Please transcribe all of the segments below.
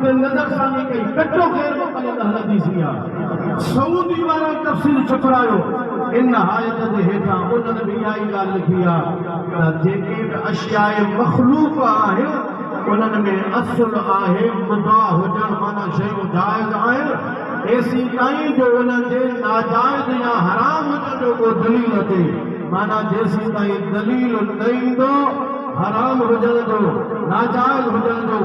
पे नजर सानी कई कटो गैर मुक़ल्लिद हदीसिया सऊदी वाला तफसील छुपरायो इन हायत जे हेठा उन्हनि बि इहा ई ॻाल्हि लिखी आहे त जेके बि अशियाए मख़लूक़ आहे उन्हनि में असुल आहे मुबाह हुजण माना शयूं जाइज़ आहिनि एसी ताईं जो उन्हनि जे नाजाइज़ या हराम हुजण जो को दलील अचे माना जेसी ताईं दलील न ईंदो हराम हुजण जो नाजाइज़ हुजण जो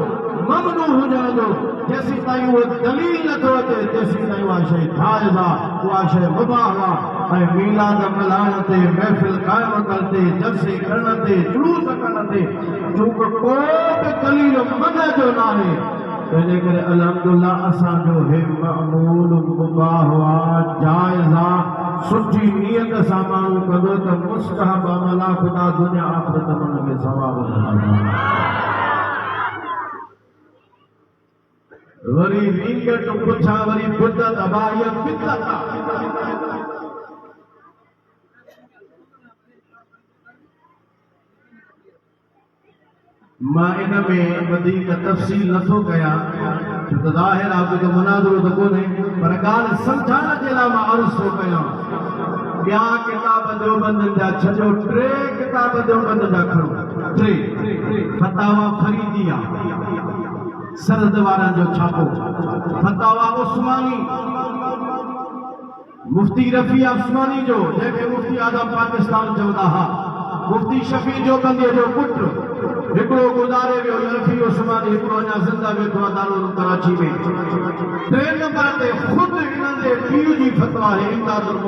ममनू हुजण जो जेसी ताईं उहो दलील नथो अचे तेसी ताईं उहा शइ जाइज़ आहे उहा शइ मुबाह आहे ऐं मीलाद मल्हाइण ते महफ़िल क़ाइमु करण ते जलसे करण ते जुलूस करण ते चूंकि को बि दलील मन जो न आहे तंहिंजे करे अल्हम्दुलिल्लाह असांजो हे मामूल मुबाह आहे जाइज़ आहे सुठी नियत सां माण्हू कंदो त मुस्तहब अमल आहे ख़ुदा दुनिया आख़िरत में हुन खे सवाब ॾींदो वरी रींगट पुछा वरी बिदत अबाहियत बिदत मां इन में वधीक तफ़सील नथो कयां छो त ज़ाहिर आहे त मुनाज़रो त कोन्हे पर ॻाल्हि सम्झाइण जे लाइ मां अर्ज़ु थो कयां ॿिया किताब देवबंदनि जा छॾियो टे किताब देवबंद जा खणो टे फतावा फरीदिया सरद वारनि जो छापो फतावा उस्मानी मुफ्ती रफ़ी उस्मानी जो जंहिंखे मुफ्ती आज़म पाकिस्तान चवंदा हुआ मुफ्ती शफ़ी देवबंदीअ जो पुटु हिकिड़ो गुज़ारे वियो रफ़ी उस्मानी हिकिड़ो अञा ज़िंदा वेठो आहे दारुल कराची में टे नंबर ते ख़ुदि हिननि जे पीउ जी फतवा आहे इमदादुल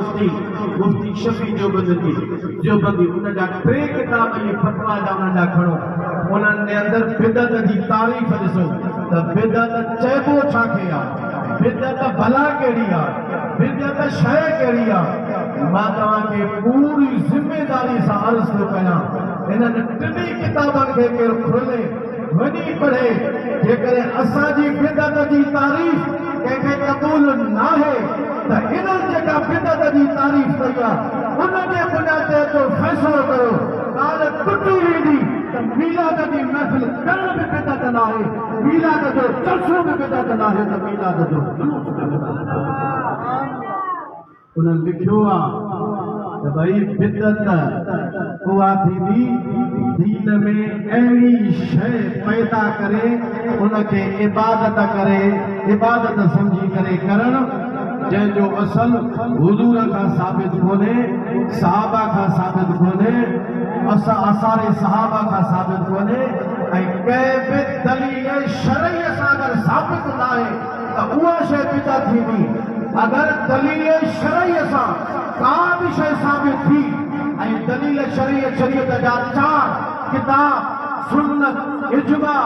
मुफ्ती शफ़ी देवबंदी उन जा टे किताब इहे फतवा जा उन्हनि जा खणो उन्हनि जे अंदरि बिदत जी तारीफ़ ॾिसो त बिदत चइबो छा खे आहे बिदत भला कहिड़ी आहे बिदत शइ कहिड़ी आहे मां तव्हांखे पूरी ज़िमेदारी सां अर्ज़ु थो कयां इन्हनि टिनी किताबनि खे केरु खोले वञी पढ़े जेकॾहिं असांजी बिदत जी तारीफ़ कंहिंखे क़बूल न आहे त इन्हनि जेका बिदत जी तारीफ़ कई आहे उन जे बुनियाद ते जो फ़ैसिलो कयो ॻाल्हि टुटी वेंदी त मीलाद जी महफ़िल करण बि बिदत न आहे मीलाद जो जलसो बि बिदत न आहे त मीलाद जो जुलूस बि बिदत न आहे उन्हनि लिखियो आहे त भई बिदत उहा थींदी दीन में अहिड़ी शइ पैदा करे उनखे इबादत करे इबादत सम्झी करे करणु जंहिंजो असल हुज़ूर खां साबित कोन्हे सहाबा खां साबित कोन्हे असारे सहाबा खां साबित कोन्हे ऐं कंहिं बि दलील शरईअ सां अगरि साबित न आहे त उहा शइ बिदत थींदी अगरि दलील शरईअ सां का बि शइ साबित थी ऐं दलील शरीयत जा चार किताब सुन्नत इजमा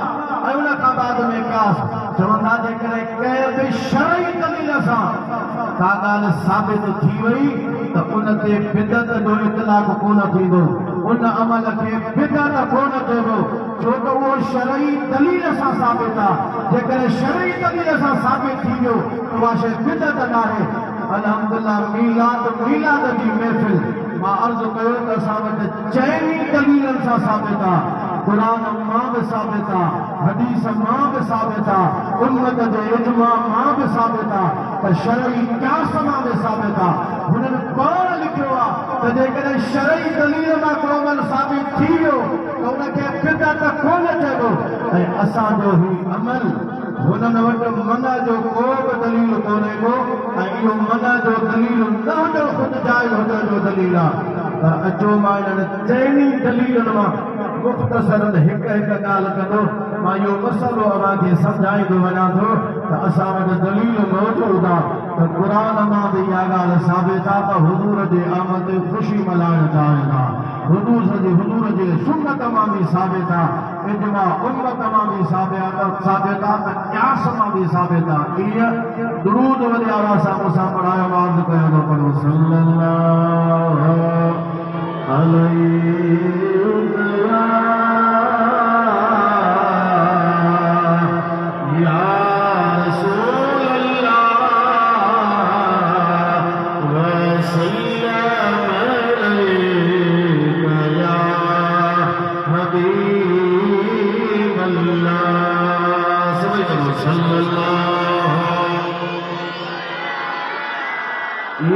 ऐं उन खां बाद में कास चवंदा जेकॾहिं कंहिं बि शरई दलील सां का ॻाल्हि साबित थी वई त उन ते बिदत जो इतलाक़ कोन थींदो उन अमल खे बिदत कोन चइबो छो त उहो शरई दलील सां साबित आहे जेकॾहिं शरई दलील सां साबित थी वियो त उहा शइ बिदत न आहे अल्हम्दुलिल्लाह मीलाद जी महफ़िल मां अर्ज़ु कयो त असां वटि चइनी दलीलनि सां साबित आहे क़ुरान मां बि साबित आहे हदीस मां बि साबित आहे उम्मत जे इजमा मां बि साबित आहे त शरई क़यास मां बि साबित आहे हुननि पाण लिखियो आहे त जेकॾहिं शरई दलील मां को अमल साबित थी वियो त उनखे बिदत कोन चइबो ऐं असांजो ही अमल हुननि वटि मन जो को बि दलील कोन्हे को ऐं इहो मन जो दलील न हुजणु ख़ुदि जाइज़ हुजण जो दलील आहे पर अचो मां इन्हनि चइनी दलीलनि मां मुख़्तसरन हिकु हिकु ॻाल्हि कंदो मां इहो मसइलो अव्हांखे सम्झाईंदो वञां थो त असां वटि दलील मौजूदु आहे त क़ुरान मां बि इहा ॻाल्हि साबित आहे त हुज़ूर जे आमद ते ख़ुशी मल्हाइणु चाहिनि था हुज़ूर जे सुन्नत मां बि साबित आहे इजमा उम्मत मां बि साबित आहे त क़यास मां बि साबित आहे ईअं दुरूद वरी आला सां मूंसां पढ़ायो वाज़ कयो थो पढ़ो सल्लल्लाहु अलैहि सल्लल्लाहु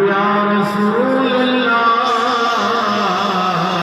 या रसूल